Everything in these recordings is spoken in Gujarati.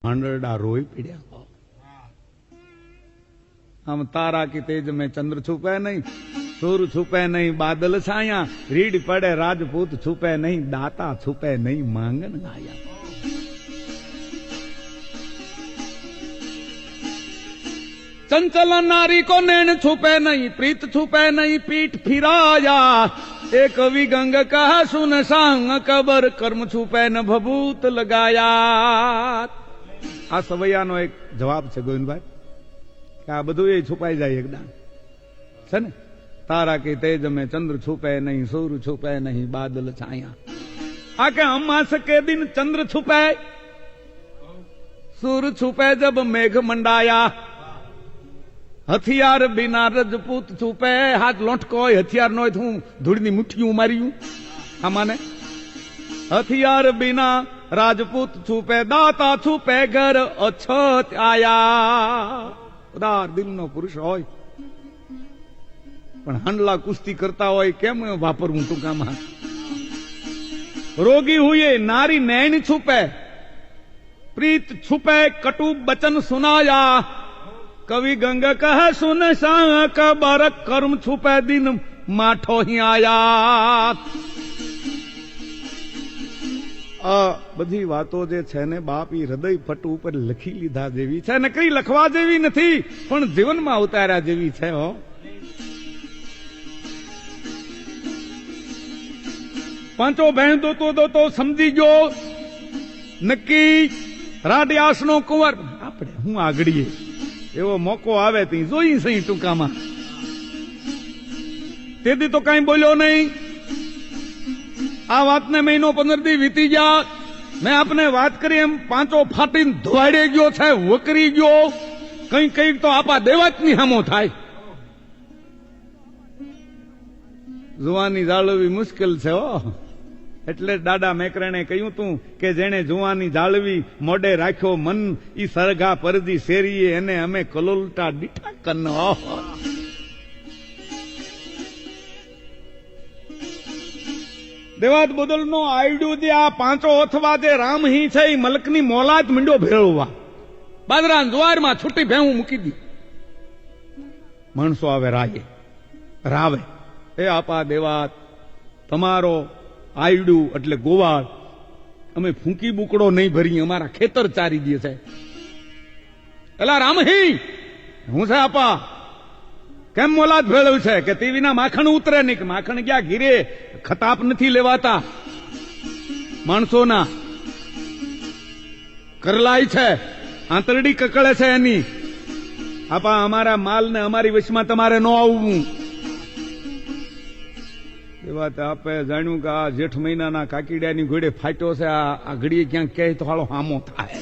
हांडरडा रोई पीड़िया हम तारा की तेज में चंद्र छुपे नहीं, सूर छुपे नहीं, बादल छाया, रीढ़ पड़े राजपूत छुपे नहीं, दाता छुपे नहीं, मांगन गाया। चंचल नारी को नैन छुपे नहीं, प्रीत छुपे नहीं, पीठ फिराया। एक कवि गंग कहा सुन सांग कबर, कर्म छुपे न भभूत लगाया। आ सवैयानो एक जवाब छे गोविंदभाई કે આ બધું એ છુપાઈ જાય એકદમ છે ને। તારા કે તેજ में चंद्र छुपे नहीं, सूर छुपे नहीं, बादल छाया। आके अमास के दिन चंद्र छुपे, सूर छुपे जब मेघ मंडाया। हथियार बिना रजपूत छुपे, हाथ लोटको हथियार नो हूं धूळनी मुठ्ठियों मार्યું आमाने। हथियार बिना राजपूत छुपे, दाता छुपे घर अछत आया। उदार दिल नो पुरुष होय पण हांडला कुस्ती करता होय केम वापरવું ટૂંકામાં। रोगी हुए नारी नैन छुपे, प्रीत छुपे कटु बचन सुनाया। कवि गंग कह सुन सांक बर, कर्म छुपे दिन माठो ही आया। आ बधी वातो जे छे ने बाप ई हृदय पट ઉપર લખી લીધા જેવી છે, નકરી લખવા જેવી નથી પણ જીવનમાં ઉતાર્યા જેવી છે હો। પાંચો બહેન દોતો સમજી ગયો નક્કી રાડિયાસનો કુંવર આપણે હું આગળીએ એવો મોકો આવે તી જોઈ સહી ટૂંકામાં। તેથી તો કઈ બોલ્યો નહીં। આ વાતને મહિનો 15 દી વીતી ગયા। મેં આપને વાત કરી એમ પાંચો ફાટીને ધોવાડે ગયો છે, વકરી ગયો। કઈ તો આપા દેવાતની હામો થાય। જુવાની જાળવવી મુશ્કેલ છે હો। એટલે દાદા મેકરણે કહ્યું તું કે જેણે જુવાની જાળવી મોડે રાખ્યો મન, ઈ સરગા પરજી શેરીએ એને અમે કલોલટા દીઠા કન। દેવાત બદલનો આયડું જે આ પાંચો અથવા જે રામહી છે એ મલકની મોલાત મીંડો ભેળવવા। બાદરા જુવારમાં છૂટી ભેહું મૂકી દી। માણસો આવે રાવે એ આપા દેવાત તમારો આયડું એટલે ગોવાળ અમે ફૂંકી બુકડો નહીં ભરી, અમારા ખેતર ચારી દે છે। એલા રામહી હું છે આપા કેમ મોલાત ભેળવ્યું છે કે તે વિના માખણ ઉતરે નહીં। કે માખણ ગયા ઘીરે ખતાપ નથી લેવાતા માણસોના, કરલાય છે, આંતરડી કકળે છે એની। આપા અમારા માલ ને અમારી વશમાં તમારે ન આવવું। એ વાત આપે જાણ્યું કે આ જેઠ મહિનાના કાકીડિયાની ઘોડે ફાટ્યો છે, આ ઘડીએ ક્યાંક કહે તો હાલો હામો થાય,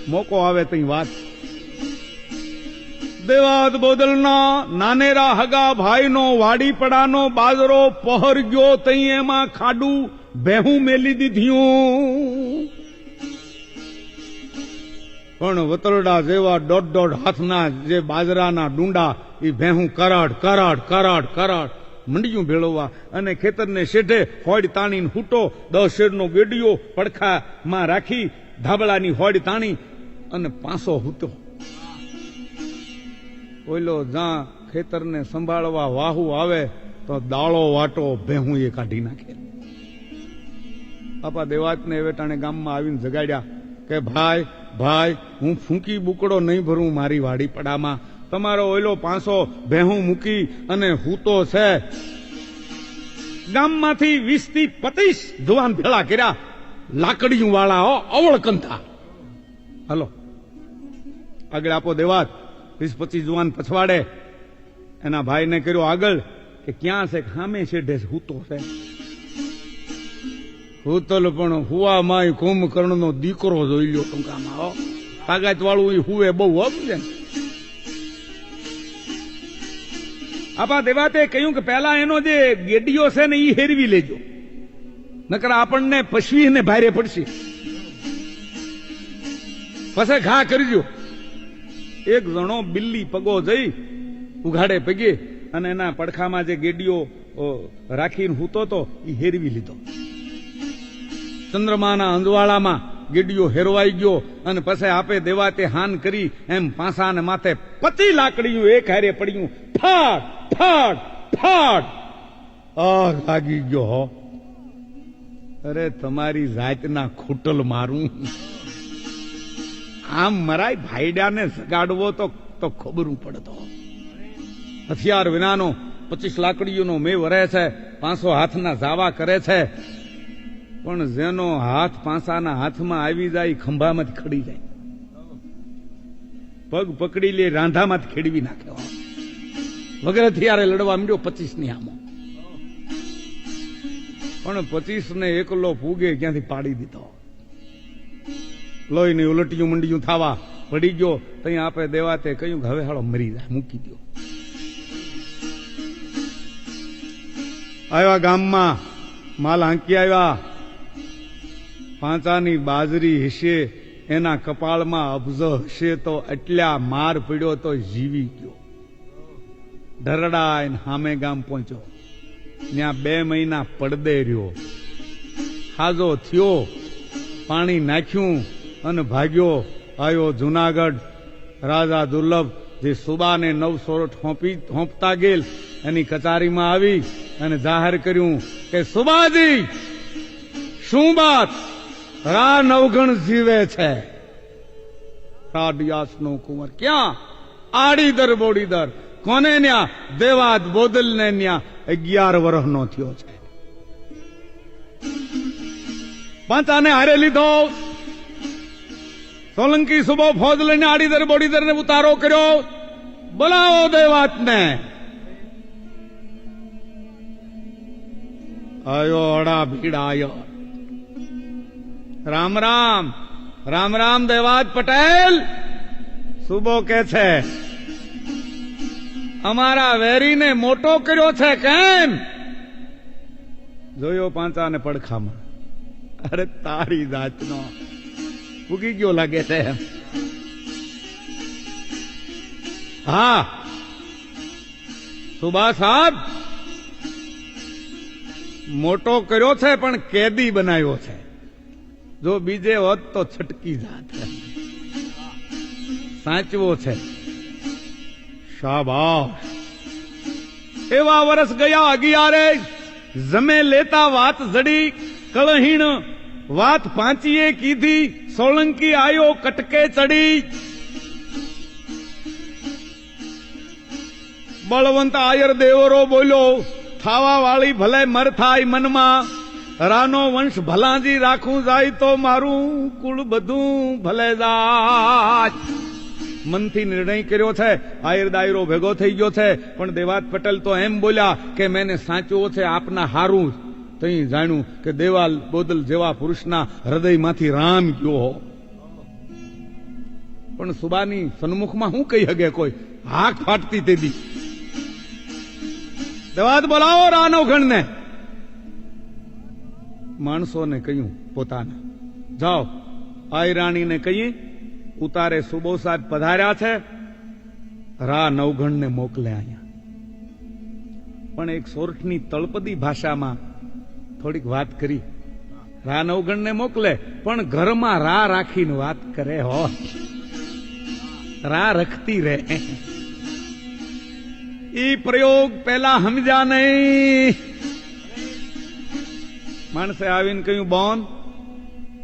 મોકો આવે તઈ વાત। દેવાત બોદલના નાનેરા હગા ભાઈનો વાડીપડાનો બાજરો પહર ગયો, તઈ એમાં ખાડું ભેહું મેલી દીધ્યું। પણ વતરડા જેવા દોઢ હાથના જે બાજરાના ડુંડા એ ભેહું કરાડ મંડિયું ભેળવવા અને ખેતરને શેઢે હોડ તાણીને હૂટો 10 શેરનો ગેડિયો પડખામાં રાખી ધાબળાની હોડ તાણી અને પાંસો હૂતો। ઓલો જ્યાં ખેતરને સંભાળવા વાહુ આવે તો દાળો વાટો ભેહું એ કાઢી નાખે। આપા દેવાતને વેટાણે ગામમાં આવીને જગાડ્યા કે ભાઈ હું ફૂંકી બુકડો નહીં ભરું મારી વાડીપડામાં, તમારો ઓલો 500 ભેહું મૂકી અને હૂતો છે। ગામમાંથી 20 થી 25 જુવાન ભેળા કર્યા, લાકડીયું વાળા અવળકંથા। હાલો આગળ આપો દેવાત। 20-25 જુવાન પછવાડે એના ભાઈને કર્યો આગળ કે ક્યાં છે? ખામે શેઢે હૂતો છે। હૂતલ પણ હુવા માય કુંભકર્ણનો દીકરો જોઈ લ્યો ટૂંકામાં, તાકાત વાળું એ હુવે બહુ સમજે। આપા દેવાતે કહ્યું કે પહેલા એનો જે ગેડિયો છે ને એ હેરવી લેજો, નકર આપણને પશવીને ભારે પડશે, પછી ઘા કરજો। એક જણો બિલ્લી પગો જઈ ઉઘાડે પગે અને એના પડખામાં જે ગેડિયો રાખીને હૂતો તો એ હેરવી લીધો। ચંદ્રમાના અંજવાળામાં ગીડિયો હેરવાઈ ગયો અને પછી આપે દેવા તે હાન કરી એમ પાંસાને માથે 25 લાકડીયું એક હારે પડ્યું, ફાટ ફાટ ફાટ આગ લાગી ગયો. હો અરે તમારી જાતના ખૂટલ મારું, આમ મરાય ભાઈડાને સગાડવો તો ખબરું પડતો. હથિયાર વિનાનો 25 લાકડીઓનો મેં વરે છે, 500 હાથના જાવા કરે છે, પણ જેનો હાથ પાંસાના હાથમાં આવી જાય ખંભામાંથી ખડી જાય, પગ પકડી લે રાંધામાંથી ખેડવી નાખે. વગર હથિયારે લડવા માંડ્યો 25 ની આમો, પણ 25 ને એકલો પૂગે ક્યાંથી પાડી દીધો. લોહીની ઉલટિયું મંડિયું થાવા પડી ગયો. તઈ આપે દેવા તે કહ્યું કે હવે હાલો મરી જાય, મૂકી દો. આવ્યા ગામમાં, માલ હાંકી આવ્યા. પાંચાની બાજરી હશે, એના કપાળમાં અબજો હશે, તો એટલા માર પડ્યો તો જીવી ગયો. ઢરડાઈને હામે ગામ પહોંચ્યો, ત્યાં 2 મહિના પડદે રહ્યો. હાજો થયો, પાણી નાખ્યું અને ભાગ્યો. આવ્યો જુનાગઢ. રાજા દુર્લભ જે સુબાને 9 સોરઠ હોંપતા ગયેલ એની કચારીમાં આવી અને જાહેર કર્યું કે સુબાજી, શું બાત? રા નવગણ જીવે છે. રાડિયાસનો કુંવર ક્યાં? આડીદર બોડીદર. કોને ન્યા? દેવાદ બોદલ ને ન્યા 11 વર્ષનો થયો છે. પાંચાને હારે લીધો. સોલંકી સુબો ફોજ લઈને આડીદર બોડીદર ને ઉતારો કર્યો. બોલાવો દેવાત ને. આયો અડા ભીડ આયો. રામ રામ, રામ રામ દેવાત પટેલ. સુબો કે છે અમારા વેરીને મોટો કર્યો છે કેમ? જોયો પાંચાને પડખામાં. અરે તારી જાતનો ઉગી ગયો લાગે છે. હા સુબા સાહેબ, મોટો કર્યો છે પણ કેદી બનાવ્યો છે. જો બીજે હોત તો છટકી જાત. સાચવો છે. શાબાશ. એવા વર્ષ ગયા 11. જમે લેતા વાત જડી. કળહીણ વાત પાંચીએ કીધી. સોલંકી આયો કટકે ચડી. બળવંત આયર દેવરો બોલ્યો, થાવા વાળી ભલે મર થાય મનમાં. રાનો વંશ ભલાજી રાખું જાય તો મારું કુળ બધું ભલે જાય. મનથી નિર્ણય કર્યો છે. આયર દાયરો ભેગો થઈ ગયો છે. પણ દેવાત પટેલ તો એમ બોલ્યા કે મેને સાચવો છે આપના હારું. તઈ જાણ્યું કે દેવાલ બોદલ જેવા પુરુષના હૃદયમાંથી રામ ગયો. પણ સુબાની સન્મુખમાં શું કહી શકે કોઈ? હાક ફાટતી તેદી. દેવાત બોલાવો રાનવગણ ને. માણસોને કહ્યું પોતાને, જાઓ આયરાણીને કહીએ ઉતારે સુબો સાહેબ પધાર્યા છે, રા નવગણને મોકલે અહીંયા. પણ એક સોરઠની તળપદી ભાષામાં થોડીક વાત કરી. રા નવગણને મોકલે પણ ઘરમાં રા રાખીને વાત કરે. હો રા રખતી રહે. ઈ પ્રયોગ પેલા સમજ્યા નહીં. માણસે આવીને કહ્યું, બોન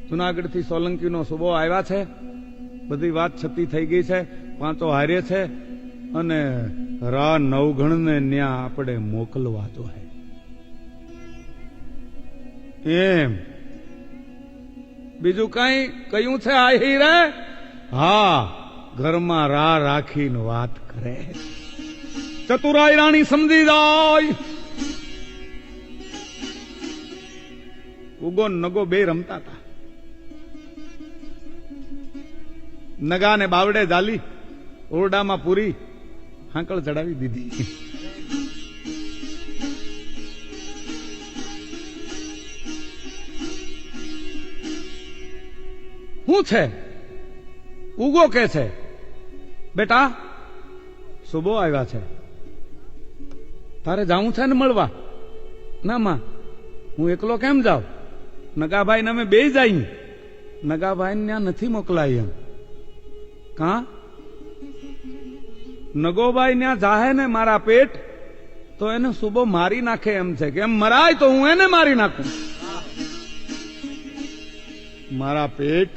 જુનાગઢ થી સોલંકીનો સુબો આવ્યા છે, બધી વાત છતી થઈ ગઈ છે, પાંચો હારે છે અને રા નવગણને ન્યા આપણે મોકલવા તો હે. એમ બીજું કઈ કયું છે આહિરે? હા, ઘરમાં રા રાખીને વાત કરે. ચતુરાઈ રાણી સમજી જાય. ઉગો નગો બે રમતા હતા. નગા ને બાવડે ઝાલી ઓરડામાં પૂરી હાંકળ ચડાવી દીધી. શું છે? ઉગો કે છે, બેટા સુબો આવ્યા છે, તારે જાવું છે ને મળવા? ના માં, હું એકલો કેમ જાઉં? નગાભાઈ ને અમે બે જાય. નગાભાઈ ત્યાં નથી મોકલાય એમ. કા નગોભાઈ ત્યાં જાહે ને મારા પેટ તો એને સુબો મારી નાખે એમ છે કે એમ મરાય તો હું એને મારી નાખું. મારા પેટ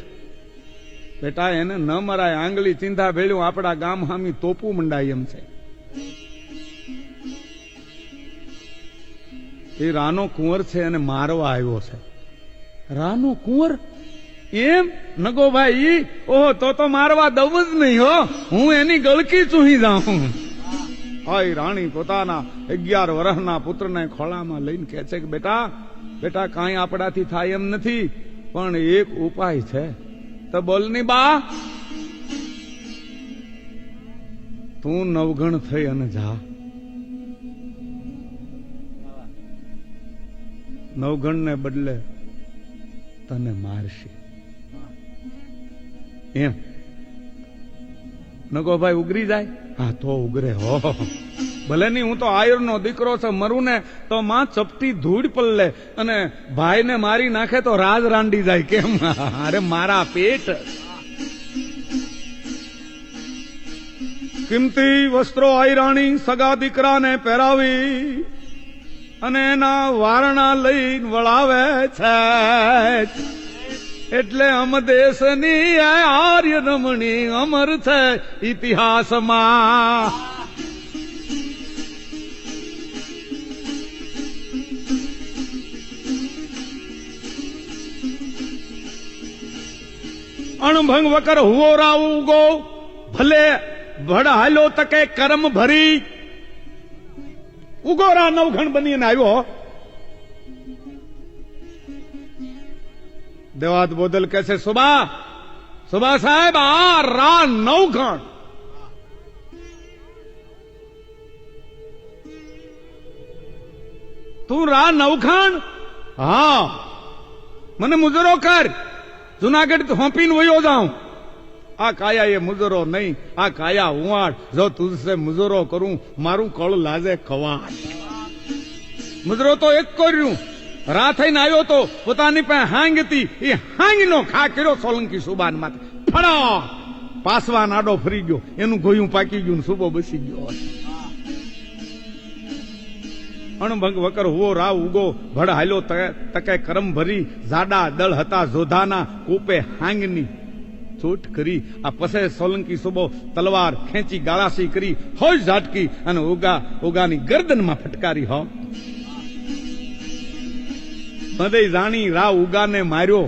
બેટા એને ન મરાય. આંગળી ચિંતા ભેળ્યું આપડા ગામ હામી તોપું મંડાય એમ છે. એ રાનો કુંવર છે અને મારવા આવ્યો છે. રાનો કુંવર એમ નગોભાઈ? ઓહો, તો મારવા દઉં જ નહીં હો, હું એની ગળકી ચૂહી જાઉં. હાય રાણી પોતાના 11 વર્ષના પુત્રને ખોળામાં લઈને કહે છે કે બેટા બેટા કાંઈ આપણાથી થાય એમ નથી, પણ એક ઉપાય છે. તો બોલની બા. તું નવગણ થઈ અને જા. નવગણ ને બદલે તને મારશે એમ. નગોભાઈ ઉગરી જાય? હા તો ઉગરે હો, ભલે નહીં. હું તો આયર નો દીકરો છે, મરું ને તો માં ચપટી ધૂળ પલ્લે અને ભાઈ ને મારી નાખે તો રાજ રાંડી જાય. કેમ? અરે મારા પેટ. કિંમતી વસ્ત્રો આયરાણી સગા દીકરાને પહેરાવી અને એના વારણા લઈને વળાવે છે. એટલે અમ દેશની આર્ય રમણી અમર છે ઇતિહાસમાં. અણભંગ વકર હુઓ રાવ ઉગો ભલે ભડ હાલો તકે કરમ ભરી. ઉગોરા નવઘણ બનીને આવ્યો. દેવાત બોદલ કહે છે સુબા સુબા સાહેબ આ રા નવઘણ. તું રા નવઘણ? હા, મને મુજરો કર. જુનાગઢ હોંપીને વયો જાઉં. આ કાયા એ મુજરો નહીં, આ કાયા ઉવાડ. જો તુજસે મુજરો કરું મારું કળ લાજે કવાડ. મુજરો તો એક કર્યું. રા થઈને આવ્યો તો પોતાની પાસે હાંગ હતી, એ હાંગ નો ખા કર્યો સોલંકી સુબાન માથે. ફડા પાસવા નાડો ફરી ગયો, એનું ગોયું પાકી ગયું, સુબો બસી ગયો. અણભંગ વકર હુઓ રાવ ઉગો ભડ હાલ્યો તકે કરમ ભરી. જાડા દળ હતા જોધાના કોપે હાંગની ચોટ કરી. આ પસે સોલંકી સુબો તલવાર ખેંચી ગાળાસી કરી હોય ઝાટકી અને ઓગાની ગરદનમાં ફટકારી. હો બધે જાણી રા ઉગાને માર્યો.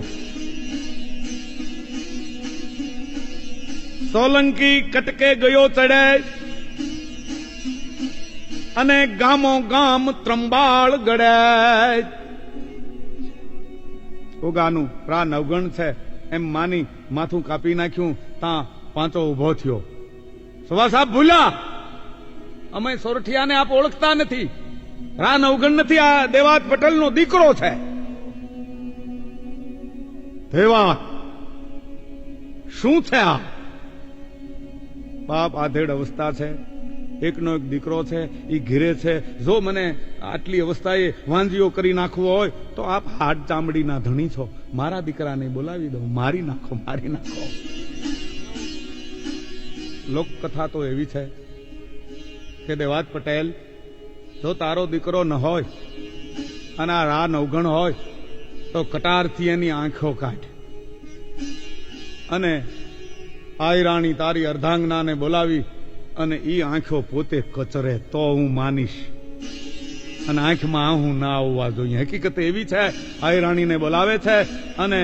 સોલંકી કટકે ગયો ચડે અને ગામો ગામ ત્રંબાળ ગડે. ઉગાનું રા નવગણ છે એમ માની માથું કાપી નાખ્યું. તાં પાંચો ઉભો થયો. સુભા સાહેબ ભૂલ્યા, અમે સોરઠિયાને આપ ઓળખતા નથી. રા નવગણ નથી, આ દેવાત પટેલનો દીકરો છે. દેવાત શું છે આ? બાપ આધેડ અવસ્થા છે, એકનો એક દીકરો છે, એ ઘેરે છે. જો મને આટલી અવસ્થાએ વાંજીઓ કરી નાખવો હોય તો આપ હાડ ચામડીના ધણી છો. મારા દીકરાને બોલાવી દો, મારી નાખો, મારી નાખો. લોકકથા તો એવી છે કે દેવાત પટેલ, જો તારો દીકરો ન હોય અને આ રા નવગણ હોય તો કટારથી એની આંખો કાઢ અને આયરાણી તારી અર્ધાંગનાને બોલાવી અને ઈ આંખો પોતે કચરે તો હું માનીશ. અને આંખમાં આહું ના આવવા જોઈએ. હકીકત એવી છે, આયરાણીને બોલાવે છે અને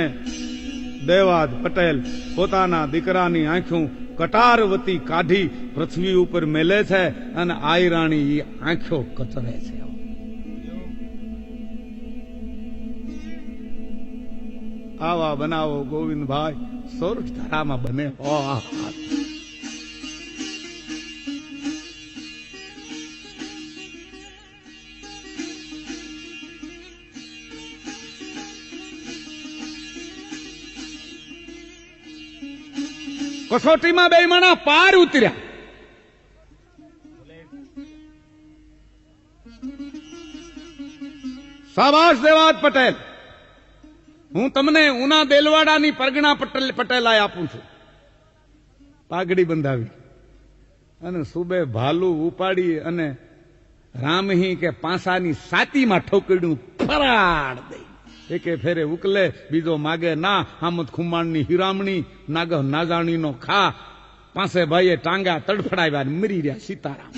દેવાદ પટેલ પોતાના દીકરાની આંખું કટારવતી કાઢી પૃથ્વી ઉપર મેલે છે અને આયરાણી ઈ આંખો કચરે છે. આવા બનાવો ગોવિંદભાઈ સોરઠ ધારામાં બને. કસોટીમાં બે માણા પાર ઉતર્યા. શાબાશ દેવાત પટેલ, હું તમને ઉના દેલવાડાની પરગણા પટેલાય આપું છું. પાઘડી બંધાવી અને સુબે ભાલું ઉપાડી અને રામહી કે પાંસાની સાતીમાં ઠોકડ્યું ફરાડ દઈ. એકે ફેરે ઉકલે, બીજો માગે ના. હામદ ખુમાણની હિરામણી, નાગહ નાજાણીનો ખા. પાસે ભાઈએ ટાંગા તડફડાવ્યા, મરી રહ્યા સીતારામ.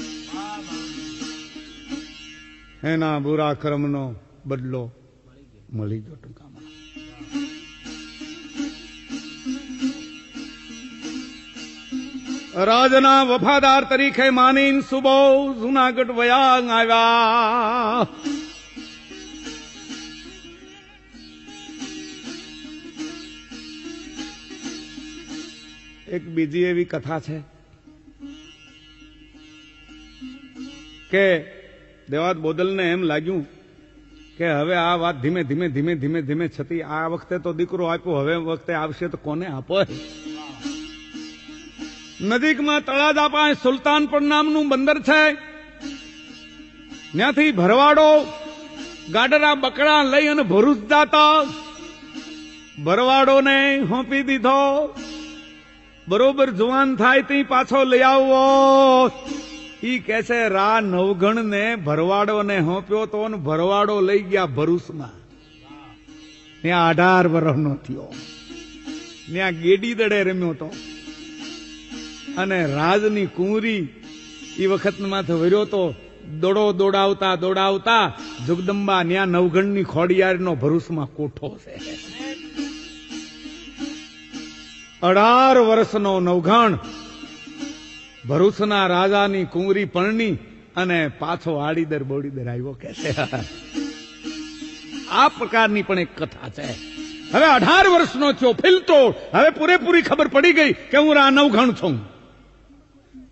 એના બુરા કર્મનો બદલો મળી ગયો ટૂંકામાં. રાજના વફાદાર તરીકે માનીને સુબો જુનાગઢ વયા આવ્યા. એક બીજી એવી કથા છે કે દેવાત બોદલને એમ લાગ્યું કે હવે આ વાત ધીમે ધીમે ધીમે ધીમે ધીમે છતી. આ વખતે તો દીકરો આપ્યો, હવે વખતે આવશે તો કોને આપો. નજીકમાં તળાજા પાસે સુલતાનપુર નામનું બંદર છે. ત્યાંથી ભરવાડો ગાડરા બકડા લઈ અને ભરૂચ જાતા. ભરવાડોને હોંપી દીધો. બરોબર જુવાન થાય તે પાછો લઈ આવવો. ઈ કે છે રા નવગણ ને ભરવાડો ને હોંપ્યો તો ભરવાડો લઈ ગયા ભરૂચમાં. ત્યાં 18 વર્ષનો થયો. ત્યાં ગેડી દડે રમ્યો તો અને રાજની કુંવરી એ વખત માથે વર્યો તો. દોડાવતા દોડાવતા જગદંબા ન્યા નવગણની ખોડિયારનો ભરૂચમાં કોઠો છે. 18 વર્ષનો નવઘણ ભરૂચના રાજાની કુંવરી પરણી અને પાછો આડીદર બોડીદર આવ્યો કે છે. આ પ્રકારની પણ એક કથા છે. હવે 18 વર્ષનો થયો, ફિલતો. હવે પૂરેપૂરી ખબર પડી ગઈ કે હું રા નવઘણ છું.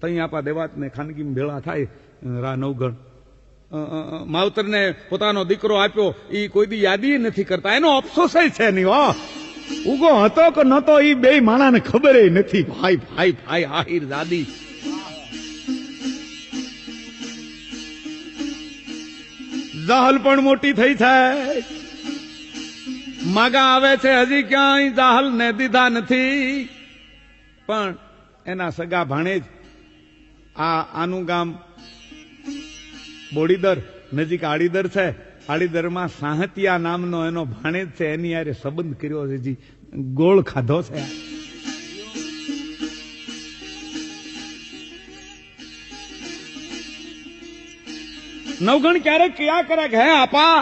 તઈ આપા દેવાતને ખાનગીમાં ભેળા થાય. રા નવગણ માવતરને પોતાનો દીકરો આપ્યો એ કોઈ દી યાદી નથી કરતા. એનો અફસોસ છે નહીં. હો ઉગો હતો કે નતો એ બે માણાને ખબર નથી. ભાઈ ભાઈ ભાઈ આહિર દાદી. જાહલ પણ મોટી થઈ છે. માગા આવે છે, હજી ક્યાંય જાહલ ને દીધા નથી. પણ એના સગા ભાણેજ આનું ગામ બોડીદર નજીક આડીદર છે. આડીદરમાં સાહતિયા નામનો એનો ભાણેજ છે. એની યારે સંબંધ કર્યો છે. જી ગોળ ખાધો છે. નવગણ ક્યારેક ક્યાં કરે કે હે આપા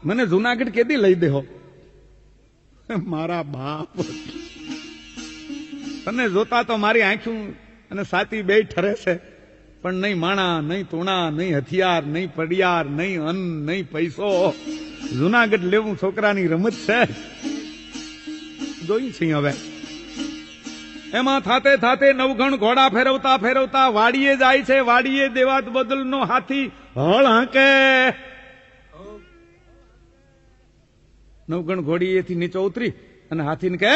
મને જુનાગઢ કેદી લઈ દેહો. મારા બાપ તને જોતા તો મારી આંખું અને સાતી બે ઠરે છે. પણ નહીં માણા, નહીં તોણા, નહીં હથિયાર, નહીં પડિયાર, નહીં અન્ન, નહીં પૈસો. જુનાગઢ લેવું છોકરાની રમત છે. જોઈ છે હવે. એમાં થાતે થાતે નવગણ ઘોડા ફેરવતા ફેરવતા વાડીએ જાય છે. વાડીએ દેવાત બદલનો હાથી હળ હાંકે. નવગણ ઘોડીએથી નીચે ઉતરી અને હાથીને કહે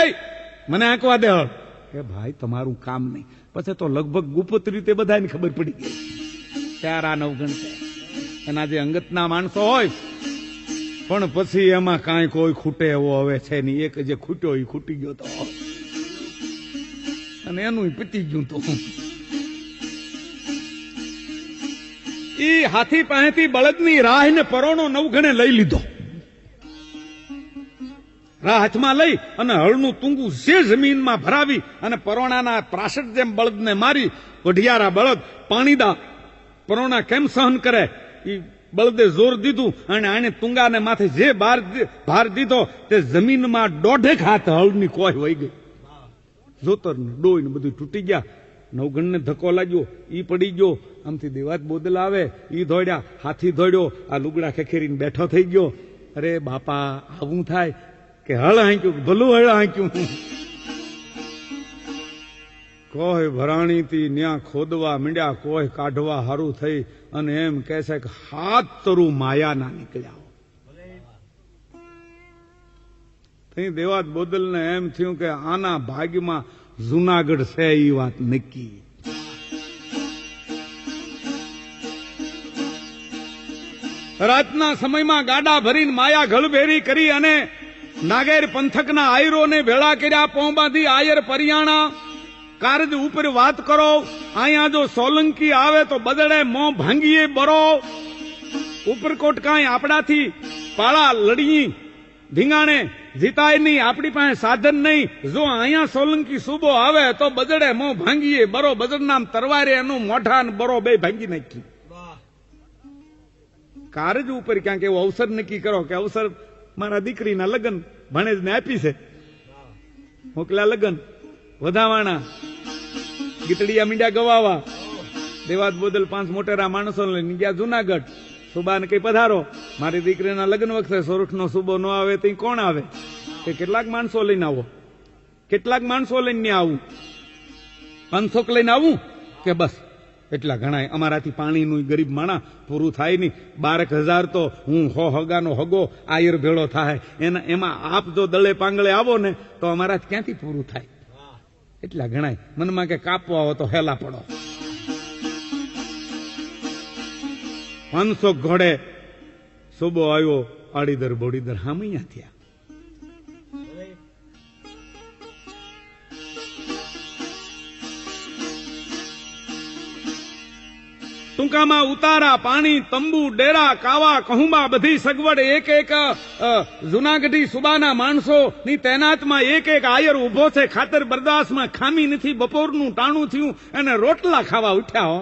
મને આંકવા દે હળ. કે ભાઈ તમારું કામ નહીં. પછી તો લગભગ ગુપ્ત રીતે બધાને ખબર પડી ગઈ ત્યાર આ નવગણ છે. એના જે અંગતના માણસો હોય પણ પછી એમાં કાંઈ કોઈ ખૂટે એવો હવે છે નહીં. એક જે ખૂટ્યો એ ખૂટી ગયો તો અને એનું પીતી ગયું તો. ઈ હાથી પાસેથી બળદની રાહ ને પરોણો નવગણે લઈ લીધો. રાહ હાથમાં લઈ અને હળનું તુંગું જે જમીનમાં ભરાવી અને પરોણાના પ્રાસટ જેમ બળદને મારી. વઢિયારા બળદ પાણીદા પરોણા કેમ સહન કરે એ બળદે જોર દીધું અને આને તુંગાને માથે જે ભાર દીધો તે જમીનમાં 1.5 હાથ હળની કોઈ વહી ગઈ. જોતર ને ડોઈ ને બધું તૂટી ગયા. નવગણને ધક્કો લાગ્યો, ઈ પડી ગયો. આમથી દેવાત બોદલ આવે, ઈ દોડ્યા, હાથી દોડ્યો, આ લુગડા ખેખેરીને બેઠો થઈ ગયો. અરે બાપા આવું થાય કે હળ હાંક્યું, ભલું હળ હાંક્યું. કોઈ ભરાણીથી ન્યા ખોદવા મીંડ્યા, કોઈ કાઢવા હારું થઈ અને એમ કહે છે કે હાથ તરું માયાના નીકળ્યા. તઈ દેવાત બોદલને એમ થયું કે આના ભાગ્યમાં જુનાગઢ છે એ વાત નક્કી. રાતના સમયમાં ગાડા ભરીને માયા ગળભેરી કરી અને નાગેર પંથકના આયરોને ભેળા કર્યા, પોં બાંધી આયર પરિયાણા. કારજ ઉપર વાત કરો, અહીંયા જો સોલંકી આવે તો બદડે મોં ભાંગીએ બરો. ઉપરકોટ કાંઈ આપણાથી પાળા લડી ધીંગાણે જીતાય નહીં, આપણી પાસે સાધન નહીં. જો અહીંયા સોલંકી સુબો આવે તો બદડે મોં ભાંગીએ બરો. બદડનામ તરવારે એનું મોઢા ને બરો બે ભાંગી નાખી. કારજ ઉપર ક્યાંક એવો અવસર નક્કી કરો કે અવસર મારા દીકરીના લગ્ન ભણેજને આપી છે, મોકલા લગ્ન વધાવાણા, ગીતડિયા મીંડા ગવાવા. દેવાત બોદલ 5 મોટેરા માણસો લઈને ગયા જુનાગઢ. સુબાને કઈ પધારો, મારી દીકરીના લગ્ન વખતે સોરઠનો સુબો ન આવે તો કોણ આવે? કે કેટલાક માણસો લઈને આવો, કેટલાક માણસો લઈને આવું, 500 લઈને આવું કે બસ એટલા ઘણા? અમારાથી પાણીનું ગરીબ માણા પૂરું થાય નહીં. 12,000 તો હું હગાનો હગો આયર ભેળો થાય, એમાં આપ જો દળે પાંગળે આવો ને તો અમારાથી ક્યાંથી પૂરું થાય? એટલા ઘણા મનમાં કે કાપવા આવો તો હેલા પડો. 500 ઘોડે સુબો આવ્યો, આડીદર બોડીદર હામૈયા થયા. ટૂંકામાં ઉતારા, પાણી, તંબુ, ડેરા, કાવા, કહુંબા બધી સગવડ એક એક જુનાગઢી સુબાના માણસો ની તૈનાતમાં એક એક આયર ઉભો છે. ખાતર બરદાસમાં ખામી નથી. બપોરનું ટાણું થયું અને રોટલા ખાવા ઉઠ્યા. હો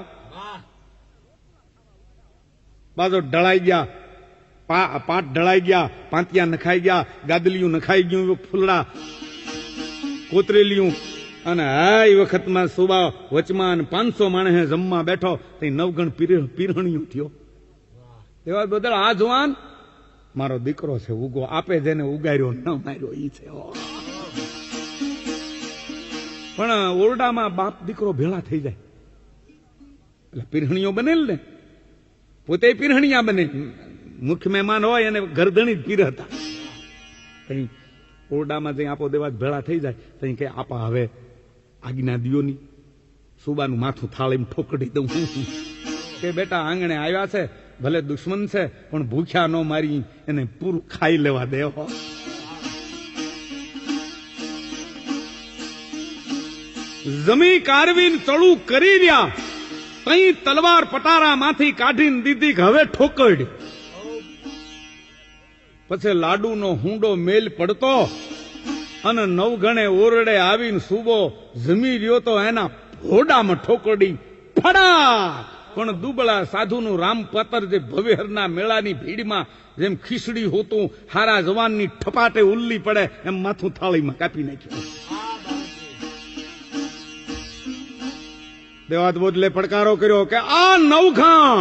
બાજુ ઢળાઈ ગયા, પાટ ઢળાઈ ગયા, પાંતિયા નખાઈ ગયા, ગાદલિયું નખાઈ ગયું, ફૂલડા કોતરેલિયું. અને આ વખતમાં સુબા વચમાં 500 માણસે જમવા બેઠો તો 9 ગણ પીરણિયું થયો. એવા બદલ આ જવાન મારો દીકરો છે ઉગો, આપે જેને ઉગાર્યો ન માર્યો ઈ છે. પણ ઓરડામાં બાપ દીકરો ભેળા થઈ જાય એટલે પીરણિયો બનેલ ને, પોતે પીરણિયા બને. મુખ્ય મહેમાન હોય અને ગરદણી જ પીર હતા. કઈ ઓરડામાં જઈ આપો દેવા ભેળા થઈ જાય તો કે આપા હવે આગના દિયોની સુબાનું માથું થાળીમાં ઠોકડી દઉં. કે બેટા આંગણે આવ્યા છે, ભલે દુશ્મન છે પણ ભૂખ્યા ન મારી એને પૂરું ખાઈ લેવા દે. જમી કારવીન ચડું કરી રહ્યા, કઈ તલવાર પટારામાંથી કાઢીને દીધી કે હવે ઠોકડ. પછી લાડુનો હુંડો મેલ પડતો અને 9 ગણે ઓરડે આવીને સુબો જમી રહ્યો તો એના ભોડામાં ઠોકડી ફડા. પણ દુબળા સાધુનું રામપતર જે ભવેહરના મેળાની ભીડમાં જેમ ખીચડી હોતું હારા જવાનની ઠપાટે ઉલ્લી પડે એમ માથું થાળીમાં કાપી નાખ્યું. દેવાત બોદલે પડકારો કર્યો કે આ 9 ઘાણ,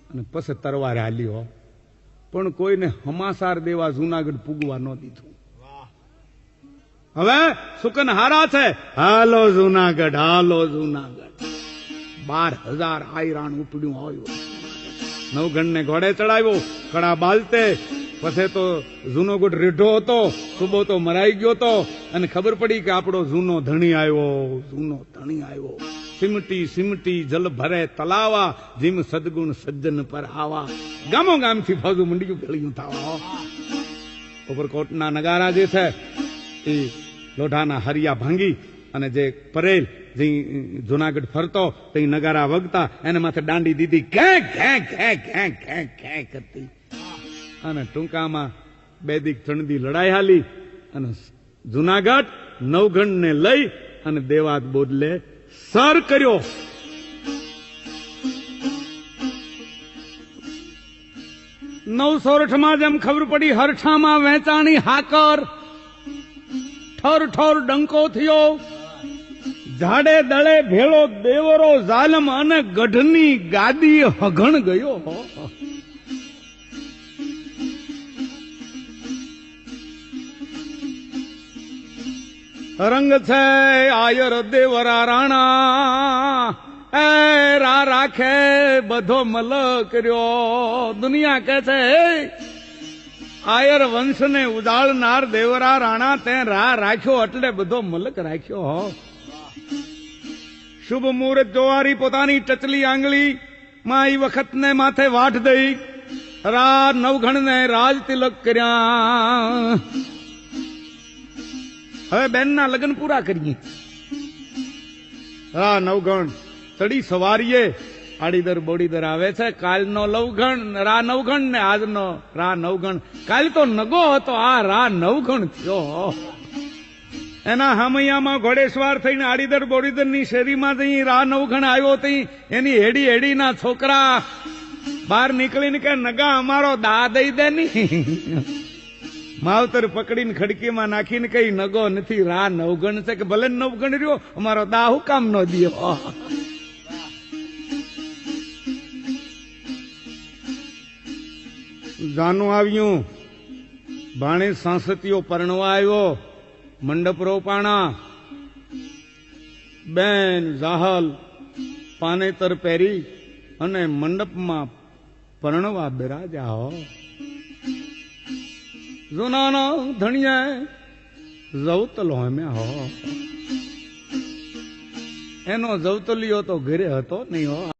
અને પછી તરવારે હાલ્યો. પણ કોઈને હમાસાર દેવા જુનાગઢ પૂગવા ન દીધું. હવે સુકન હારા છે, હાલો જુનાગઢ, હાલો જુનાગઢ. 12,000 આયરાણ ઉપડ્યું આવ્યું. 9 ગણને ઘોડે ચડાવ્યો, કડા બાલતે. પછી તો જૂનોગઢ રેઢો હતો, સુબો તો મરાઈ ગયો હતો. અને ખબર પડી કે આપણો જૂનો ધણી આવ્યો, જૂનો ધણી આવ્યો. સિમટી સિમટી જલ ભરે તલાવા, જીમ સદગુણ સજ્જન પર આવા. ગામો ગામથી ફાજુ મંડિયું ભેળ્યું થવા. ઉપરકોટના નગારા જે છે એ લોઢાના હરિયા ભાંગી અને જે પરેલ જે જુનાગઢ ફરતો તે નગારા વગતા એને માથે દાંડી દીધી ઘે ઘે ઘે ઘે ઘે ઘે કરતી. અને ટૂંકામાં 2 દીક 3 દી લડાઈ હાલી અને જુનાગઢ 9 ગણને લઈ અને દેવાત બોદલે સર કર્યો. નવ સોરઠમાં જેમ ખબર પડી હરઠામાં વેચાણી હાકર, ઠર ઠર ડંકો થયો. ઝાડે દળે ભેળો દેવરો ઝાલમ અને ગઢની ગાદી હગણ ગયો. રંગ છે આયર દેવરા રાણા, એ રા રાખે બધો મલ કર્યો. દુનિયા કે છે આયર વંશને ઉજાળનાર દેવરા રાણા તે રા રાખ્યો એટલે બધો મલક રાખ્યો. શુભ મુહૂર્ત જોવારી પોતાની ટચલી આંગળી માં એ વખતને માથે વાટ દઈ રા નવઘણ ને રાજ તિલક કર્યા. હવે બેનના લગ્ન પૂરા કરીએ. રા નવઘણ ચડી સવારીએ આડીદર બોડીદર આવે છે. કાલનો લવઘણ રા નવઘણ ને આજનો રા નવઘણ. કાલ તો નગો હતો, આ રા નવઘણ થયો. એના હમૈયામાં ઘોડેસવાર થઈને આડીદર બોડીદર ની શેરીમાં જઈ રા નવઘણ આવ્યો તઈ એની હેડી હેડીના છોકરા બહાર નીકળીને કે નગા અમારો દા દઈ દે ની. માવતર પકડીને ખડકીમાં નાખીને કઈ નગો નથી, રા નવઘણ છે. કે ભલે નવઘણ રહ્યો, અમારો દા હું કામ ન દિયો. જાનું આવ્યું, ભાણે સાંસતીઓ પરણવા આવ્યો, મંડપ રોપાણા. બેન જાહલ પાનેતર પહેરી અને મંડપમાં પરણવા બિરાજા હો. જૂનાનો ધણિયા જવતલો હમ્યા હો. એનો જવતલિયો તો ઘરે હતો નહીં હો.